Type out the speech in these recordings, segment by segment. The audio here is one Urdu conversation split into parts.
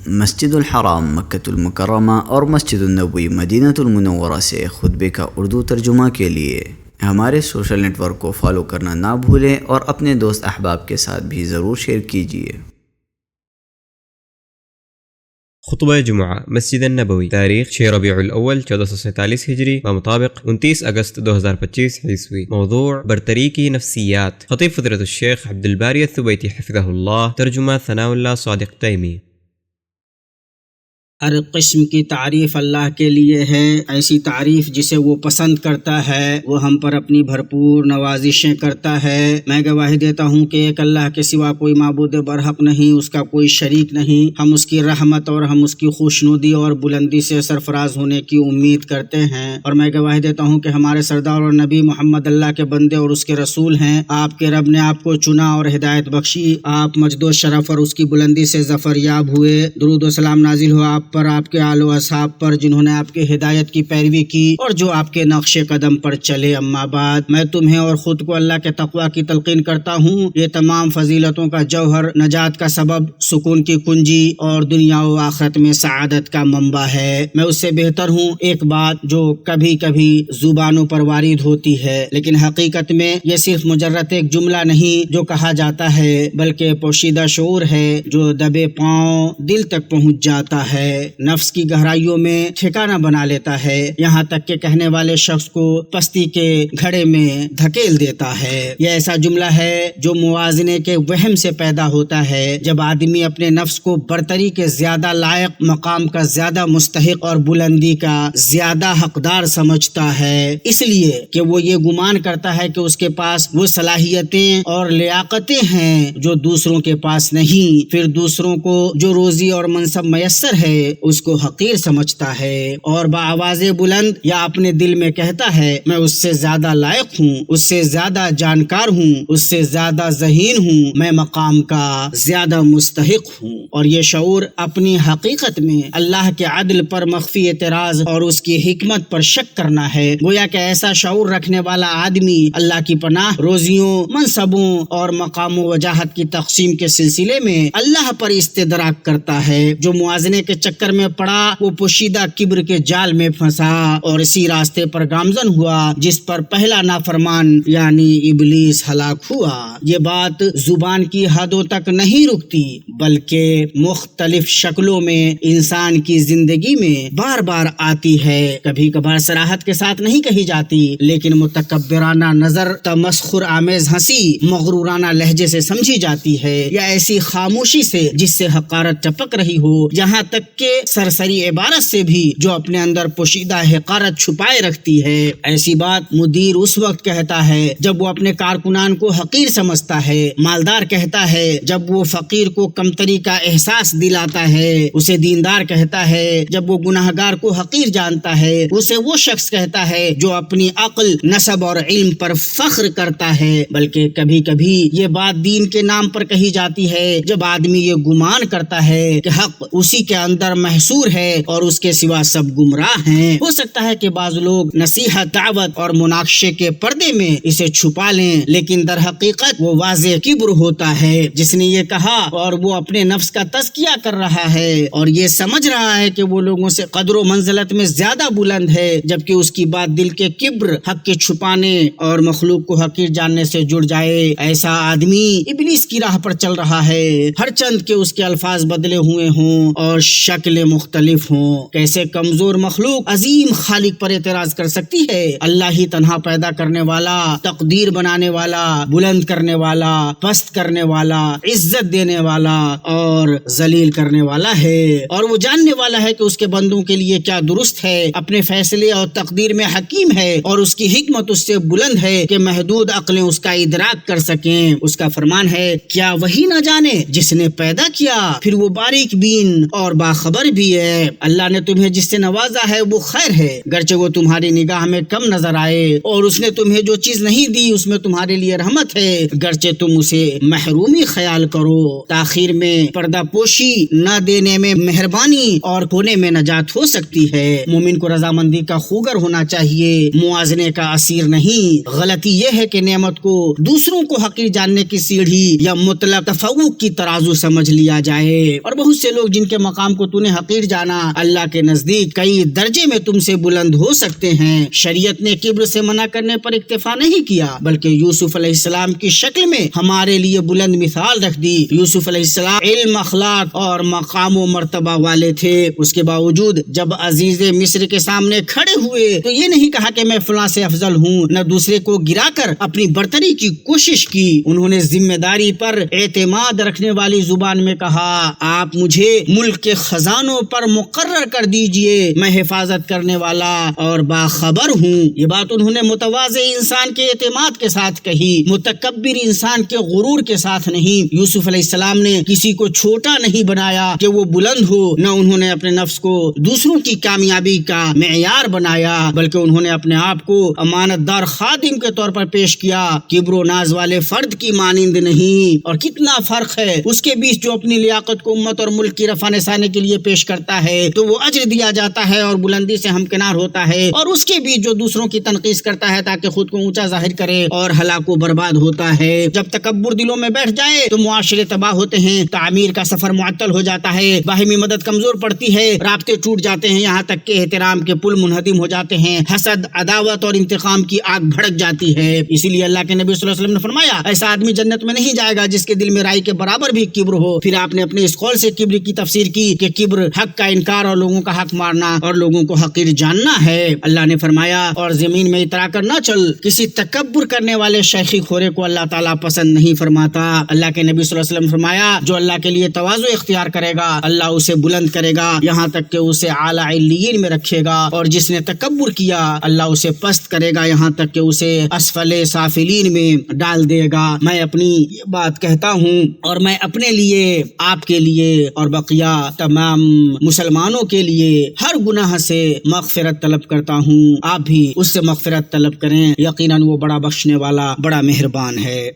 مسجد الحرام مکۃ المکرمہ اور مسجد النبوی مدینہ المنورہ سے خطبے کا اردو ترجمہ کے لیے ہمارے سوشل نیٹ ورک کو فالو کرنا نہ بھولیں اور اپنے دوست احباب کے ساتھ بھی ضرور شیئر کیجیے۔ خطبہ جمعہ مسجد النبوی، تاریخ 6 ربیع الاول 1447 ہجری بمطابق 29 اگست 2025 عیسوی۔ موضوع برتری کی نفسیات۔ خطیب فضیلۃ الشیخ عبدالباری الثبیتی حفظہ اللہ، ترجمہ ثناء اللہ صادق تیمی۔ ہر قسم کی تعریف اللہ کے لیے ہے، ایسی تعریف جسے وہ پسند کرتا ہے، وہ ہم پر اپنی بھرپور نوازشیں کرتا ہے۔ میں گواہی دیتا ہوں کہ ایک اللہ کے سوا کوئی معبود برحق نہیں، اس کا کوئی شریک نہیں۔ ہم اس کی رحمت اور ہم اس کی خوشنودی اور بلندی سے سرفراز ہونے کی امید کرتے ہیں، اور میں گواہی دیتا ہوں کہ ہمارے سردار اور نبی محمد اللہ کے بندے اور اس کے رسول ہیں۔ آپ کے رب نے آپ کو چنا اور ہدایت بخشی، آپ مجد و شرف اور اس کی بلندی سے ظفر یاب ہوئے۔ درود و سلام نازل ہو آپ پر، آپ کے آل و اصحاب پر، جنہوں نے آپ کے ہدایت کی پیروی کی اور جو آپ کے نقش قدم پر چلے۔ اما بعد، میں تمہیں اور خود کو اللہ کے تقوی کی تلقین کرتا ہوں۔ یہ تمام فضیلتوں کا جوہر، نجات کا سبب، سکون کی کنجی اور دنیا و آخرت میں سعادت کا منبع ہے۔ میں اس سے بہتر ہوں ایک بات جو کبھی کبھی زبانوں پر وارد ہوتی ہے، لیکن حقیقت میں یہ صرف مجرد ایک جملہ نہیں جو کہا جاتا ہے، بلکہ پوشیدہ شعور ہے جو دبے پاؤں دل تک پہنچ جاتا ہے، نفس کی گہرائیوں میں ٹھکانہ بنا لیتا ہے، یہاں تک کہ کہنے والے شخص کو پستی کے گھڑے میں دھکیل دیتا ہے۔ یہ ایسا جملہ ہے جو موازنے کے وہم سے پیدا ہوتا ہے، جب آدمی اپنے نفس کو برتری کے زیادہ لائق، مقام کا زیادہ مستحق اور بلندی کا زیادہ حقدار سمجھتا ہے، اس لیے کہ وہ یہ گمان کرتا ہے کہ اس کے پاس وہ صلاحیتیں اور لیاقتیں ہیں جو دوسروں کے پاس نہیں۔ پھر دوسروں کو جو روزی اور منصب میسر ہے اس کو حقیر سمجھتا ہے اور بآواز بلند یا اپنے دل میں کہتا ہے، میں اس سے زیادہ لائق ہوں، اس سے زیادہ جانکار ہوں، اس سے زیادہ ذہین ہوں، میں مقام کا زیادہ مستحق ہوں۔ اور یہ شعور اپنی حقیقت میں اللہ کے عدل پر مخفی اعتراض اور اس کی حکمت پر شک کرنا ہے۔ گویا کہ ایسا شعور رکھنے والا آدمی اللہ کی پناہ روزیوں، منصبوں اور مقام و وجاہت کی تقسیم کے سلسلے میں اللہ پر استدراک کرتا ہے۔ جو موازنے کے چکر میں پڑا وہ پوشیدہ کبر کے جال میں پھنسا اور اسی راستے پر گامزن ہوا جس پر پہلا نافرمان یعنی ابلیس ہلاک ہوا۔ یہ بات زبان کی حدوں تک نہیں رکتی، بلکہ مختلف شکلوں میں انسان کی زندگی میں بار بار آتی ہے۔ کبھی کبھار صراحت کے ساتھ نہیں کہی جاتی، لیکن متکبرانہ نظر، تمسخر آمیز ہنسی، مغرورانہ لہجے سے سمجھی جاتی ہے، یا ایسی خاموشی سے جس سے حقارت ٹپک رہی ہو، یہاں تک کہ سرسری عبارت سے بھی جو اپنے اندر پوشیدہ حقارت چھپائے رکھتی ہے۔ ایسی بات مدیر اس وقت کہتا ہے جب وہ اپنے کارکنان کو حقیر سمجھتا ہے، مالدار کہتا ہے جب وہ فقیر کو کمتری کا احساس دلاتا ہے، اسے دیندار کہتا ہے جب وہ گناہگار کو حقیر جانتا ہے، اسے وہ شخص کہتا ہے جو اپنی عقل، نسب اور علم پر فخر کرتا ہے۔ بلکہ کبھی کبھی یہ بات دین کے نام پر کہی جاتی ہے جب آدمی یہ گمان کرتا ہے کہ حق اسی کے اندر محصور ہے اور اس کے سوا سب گمراہ ہیں۔ ہو سکتا ہے کہ بعض لوگ نصیحت، دعوت اور مناقشے کے پردے میں اسے چھپا لیں، لیکن در حقیقت وہ واضح کبر ہوتا ہے۔ جس نے یہ کہا اور وہ اپنے نفس کا تزکیہ کر رہا ہے اور یہ سمجھ رہا ہے کہ وہ لوگوں سے قدر و منزلت میں زیادہ بلند ہے، جبکہ اس کی بات دل کے کبر، حق کے چھپانے اور مخلوق کو حقیر جاننے سے جڑ جائے، ایسا آدمی ابلیس کی راہ پر چل رہا ہے، ہر چند کے اس کے الفاظ بدلے ہوئے ہوں اور شکلیں مختلف ہوں۔ کیسے کمزور مخلوق عظیم خالق پر اعتراض کر سکتی ہے؟ اللہ ہی تنہا پیدا کرنے والا، تقدیر بنانے والا، بلند کرنے والا، پست کرنے والا، عزت دینے والا اور ذلیل کرنے والا ہے، اور وہ جاننے والا ہے کہ اس کے بندوں کے لیے کیا درست ہے، اپنے فیصلے اور تقدیر میں حکیم ہے، اور اس کی حکمت اس سے بلند ہے کہ محدود عقلیں اس کا ادراک کر سکیں۔ اس کا فرمان ہے، کیا وہی نہ جانے جس نے پیدا کیا، پھر وہ باریک بین اور باخبر باخبر بھی ہے۔ اللہ نے تمہیں جس سے نوازا ہے وہ خیر ہے، گرچہ وہ تمہاری نگاہ میں کم نظر آئے، اور اس نے تمہیں جو چیز نہیں دی اس میں تمہارے لیے رحمت ہے، گرچہ تم اسے محرومی خیال کرو۔ تاخیر میں پردہ پوشی، نہ دینے میں مہربانی، اور کونے میں نجات ہو سکتی ہے۔ مومن کو رضامندی کا خوگر ہونا چاہیے، موازنے کا اسیر نہیں۔ غلطی یہ ہے کہ نعمت کو دوسروں کو حقیر جاننے کی سیڑھی یا مطلق تفوق کی ترازو سمجھ لیا جائے، اور بہت سے لوگ جن کے مقام کو تو نے حقیر جانا اللہ کے نزدیک کئی درجے میں تم سے بلند ہو سکتے ہیں۔ شریعت نے کبر سے منع کرنے پر اکتفا نہیں کیا، بلکہ یوسف علیہ السلام کی شکل میں ہمارے لیے بلند مثال رکھ دی۔ یوسف علیہ السلام علم، اخلاق اور مقام و مرتبہ والے تھے، اس کے باوجود جب عزیز مصر کے سامنے کھڑے ہوئے تو یہ نہیں کہا کہ میں فلاں سے افضل ہوں، نہ دوسرے کو گرا کر اپنی برتری کی کوشش کی۔ انہوں نے ذمہ داری پر اعتماد رکھنے والی زبان میں کہا، آپ مجھے ملک کے خزانوں پر مقرر کر دیجئے، میں حفاظت کرنے والا اور باخبر ہوں۔ یہ بات انہوں نے متواضع انسان کے اعتماد کے ساتھ کہی، متکبر انسان کے غرور کے ساتھ نہیں۔ یوسف علیہ السلام نے کسی کو چھوٹا نہیں بنایا کہ وہ بلند ہو، نہ انہوں نے اپنے نفس کو دوسروں کی کامیابی کا معیار بنایا، بلکہ انہوں نے اپنے آپ کو امانت دار خادم کے طور پر پیش کیا، کبر و ناز والے فرد کی مانند نہیں۔ اور کتنا فرق ہے اس کے بیچ جو اپنی لیاقت کو امت اور ملک کی رفع نسانے کے لیے پیش کرتا ہے تو وہ اجر دیا جاتا ہے اور بلندی سے ہمکنار ہوتا ہے، اور اس کے بیچ جو دوسروں کی تنقید کرتا ہے تاکہ خود کو اونچا ظاہر کرے اور ہلاک و برباد ہوتا ہے۔ جب تکبر دلوں میں بیٹھ جائے تو معاشرے تباہ ہوتے ہیں، تعمیر کا سفر معطل ہو جاتا ہے، باہمی مدد کمزور پڑتی ہے، رابطے ٹوٹ جاتے ہیں، یہاں تک کہ احترام کے پل منہدم ہو جاتے ہیں، حسد، عداوت اور انتقام کی آگ بھڑک جاتی ہے۔ اسی لیے اللہ کے نبی صلی اللہ علیہ وسلم نے فرمایا، ایسا آدمی جنت میں نہیں جائے گا جس کے دل میں رائی کے برابر بھی کبر ہو۔ پھر آپ نے اپنے اس قول سے کبر کی تفسیر کی کہ کبر حق کا انکار اور لوگوں کا حق مارنا اور لوگوں کو حقیر جاننا ہے۔ اللہ نے فرمایا، اور زمین میں اترا کر نہ چل، کسی تکبر کرنے والے شیخی خورے کو اللہ تعالیٰ پسند نہیں فرماتا۔ اللہ کے نبی صلی اللہ علیہ وسلم نے فرمایا، جو اللہ کے لیے تواضع اختیار کرے گا اللہ اسے بلند کرے گا، یہاں تک کہ اسے اعلیٰ علیین میں رکھے گا، اور جس نے تکبر کیا اللہ اسے پست کرے گا، یہاں تک کہ اسے اسفل سافلین میں ڈال دے گا۔ میں اپنی یہ بات کہتا ہوں اور میں اپنے لیے، آپ کے لیے اور بقیہ تمام مسلمانوں کے لیے ہر گناہ سے مغفرت طلب کرتا ہوں، آپ بھی اس سے مغفرت طلب کریں، یقیناً وہ بڑا بخشنے والا، بڑا مہربان ہے۔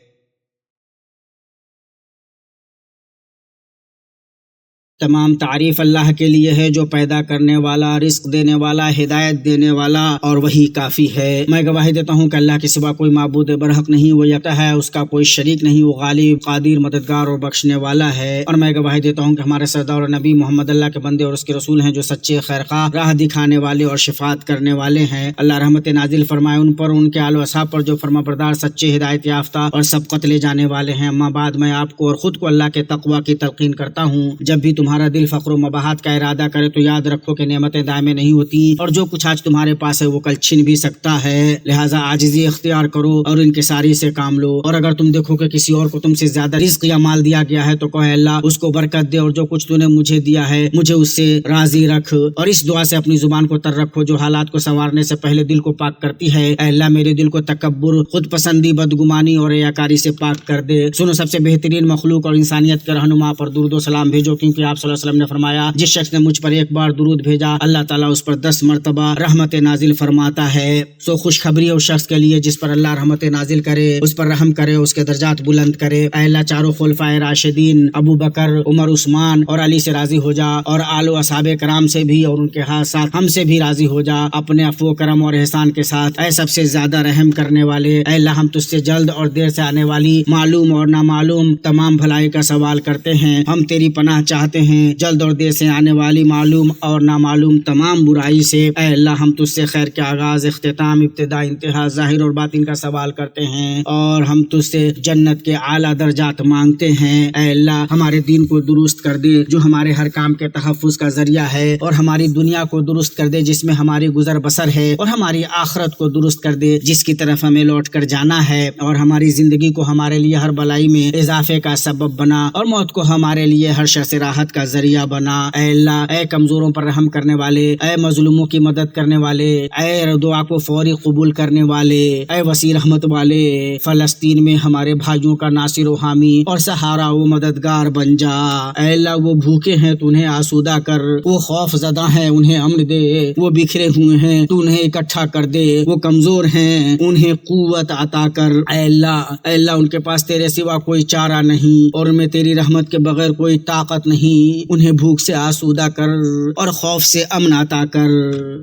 تمام تعریف اللہ کے لیے ہے جو پیدا کرنے والا، رزق دینے والا، ہدایت دینے والا، اور وہی کافی ہے۔ میں گواہی دیتا ہوں کہ اللہ کے سوا کوئی معبود برحق نہیں، وہ یکتا ہے، اس کا کوئی شریک نہیں، وہ غالب، قادر، مددگار اور بخشنے والا ہے۔ اور میں گواہی دیتا ہوں کہ ہمارے سردار اور نبی محمد اللہ کے بندے اور اس کے رسول ہیں، جو سچے، خیرخواہ، راہ دکھانے والے اور شفاعت کرنے والے ہیں۔ اللہ رحمت نازل فرمائے ان پر، ان کے آل و اصحاب پر جو فرما بردار، سچے، ہدایت یافتہ اور سبقت لے جانے والے ہیں۔ اما بعد، میں آپ کو اور خود کو اللہ کے تقوی کی تلقین کرتا ہوں۔ جب بھی تمہارا دل فقر و مباحت کا ارادہ کرے تو یاد رکھو کہ نعمتیں دائمیں نہیں ہوتی، اور جو کچھ آج تمہارے پاس ہے وہ کل چھن بھی سکتا ہے، لہٰذا عاجزی اختیار کرو اور انکساری سے کام لو۔ اور اگر تم دیکھو کہ کسی اور کو تم سے زیادہ رزق یا مال دیا گیا ہے تو کہو، اے اللہ اس کو برکت دے، اور جو کچھ تو نے مجھے دیا ہے مجھے اس سے راضی رکھ۔ اور اس دعا سے اپنی زبان کو تر رکھو جو حالات کو سنوارنے سے پہلے دل کو پاک کرتی ہے، اے اللہ میرے دل کو تکبر، خود پسندی، بدگمانی اور ریاکاری سے پاک کر دے۔ سنو، سب سے بہترین مخلوق اور انسانیت کے رہنما پر درود و سلام بھیجو، کیونکہ آپ صلی اللہ علیہ وسلم نے فرمایا، جس شخص نے مجھ پر ایک بار درود بھیجا اللہ تعالیٰ اس پر 10 مرتبہ رحمت نازل فرماتا ہے۔ سو خوشخبری اس شخص کے لیے جس پر اللہ رحمت نازل کرے، اس پر رحم کرے، اس کے درجات بلند کرے۔ اے اللہ چاروں خلفائے راشدین ابو بکر، عمر، عثمان اور علی سے راضی ہو جا، اور آل و اصحاب کرام سے بھی، اور ان کے ساتھ ہم سے بھی راضی ہو جا اپنے عفو و کرم اور احسان کے ساتھ۔ اے سب سے زیادہ رحم کرنے والے، اے اللہ ہم تجھ سے جلد اور دیر سے آنے والی معلوم اور نامعلوم تمام بھلائی کا سوال کرتے ہیں، ہم تیری پناہ چاہتے ہیں جلد اور دیر سے آنے والی معلوم اور نامعلوم تمام برائی سے۔ اے اللہ ہم تجھ سے خیر کے آغاز، اختتام، ابتدا، انتہا، ظاہر اور باطن کا سوال کرتے ہیں، اور ہم تجھ سے جنت کے اعلیٰ درجات مانگتے ہیں۔ اے اللہ ہمارے دین کو درست کر دے جو ہمارے ہر کام کے تحفظ کا ذریعہ ہے، اور ہماری دنیا کو درست کر دے جس میں ہماری گزر بسر ہے، اور ہماری آخرت کو درست کر دے جس کی طرف ہمیں لوٹ کر جانا ہے، اور ہماری زندگی کو ہمارے لیے ہر بلائی میں اضافے کا سبب بنا، اور موت کو ہمارے لیے ہر شر سے راحت کا ذریعہ بنا۔ اے اللہ، اے کمزوروں پر رحم کرنے والے، اے مظلوموں کی مدد کرنے والے، اے دعا کو فوری قبول کرنے والے، اے وسیع رحمت والے، فلسطین میں ہمارے بھائیوں کا ناصر و حامی اور سہارا و مددگار بن جا۔ اے اللہ، وہ بھوکے ہیں تو انہیں آسودہ کر، وہ خوف زدہ ہیں انہیں امن دے، وہ بکھرے ہوئے ہیں تو انہیں اکٹھا کر دے، وہ کمزور ہیں انہیں قوت عطا کر۔ اے اللہ ان کے پاس تیرے سوا کوئی چارہ نہیں اور ان میں تیری رحمت کے بغیر کوئی طاقت نہیں، انہیں بھوک سے آسودہ کر اور خوف سے امن عطا کر۔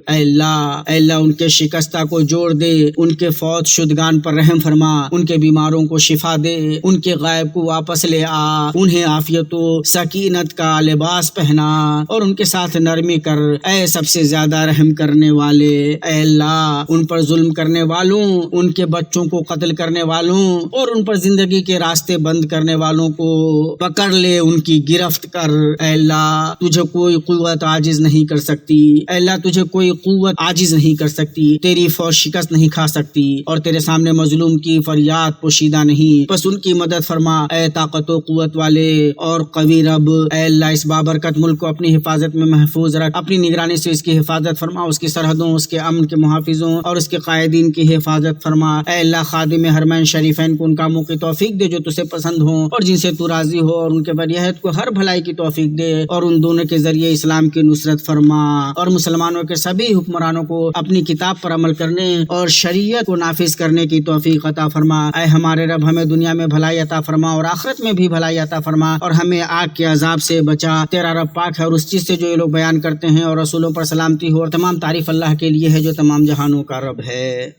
اے اللہ ان کے شکستہ کو جوڑ دے، ان کے فوت شدگان پر رحم فرما، ان کے بیماروں کو شفا دے، ان کے غائب کو واپس لے آ، انہیں عافیت و سکینت کا لباس پہنا اور ان کے ساتھ نرمی کر۔ اے سب سے زیادہ رحم کرنے والے، اے اللہ ان پر ظلم کرنے والوں، ان کے بچوں کو قتل کرنے والوں اور ان پر زندگی کے راستے بند کرنے والوں کو پکڑ لے، ان کی گرفت کر۔ اے اللہ تجھے کوئی قوت عاجز نہیں کر سکتی، اے اللہ تجھے کوئی قوت عاجز نہیں کر سکتی، تیری فوج شکست نہیں کھا سکتی اور تیرے سامنے مظلوم کی فریاد پوشیدہ نہیں، بس ان کی مدد فرما اے طاقت و قوت والے اور قوی رب۔ اے اللہ اس بابرکت ملک کو اپنی حفاظت میں محفوظ رکھ، اپنی نگرانی سے اس کی حفاظت فرما، اس کی سرحدوں، اس کے امن کے محافظوں اور اس کے قائدین کی حفاظت فرما۔ اے اللہ خادم حرمین شریفین کو ان کاموں کی توفیق دے جو تجھے پسند ہوں اور جن سے تو راضی ہو، اور ان کے ولیعہد کو ہر بھلائی کی توفیق دے اور ان دونوں کے ذریعے اسلام کی نصرت فرما، اور مسلمانوں کے سبھی حکمرانوں کو اپنی کتاب پر عمل کرنے اور شریعت کو نافذ کرنے کی توفیق عطا فرما۔ اے ہمارے رب ہمیں دنیا میں بھلائی عطا فرما اور آخرت میں بھی بھلائی عطا فرما، اور ہمیں آگ کے عذاب سے بچا۔ تیرا رب پاک ہے اور اس چیز سے جو یہ لوگ بیان کرتے ہیں، اور رسولوں پر سلامتی ہو، اور تمام تعریف اللہ کے لیے ہے جو تمام جہانوں کا رب ہے۔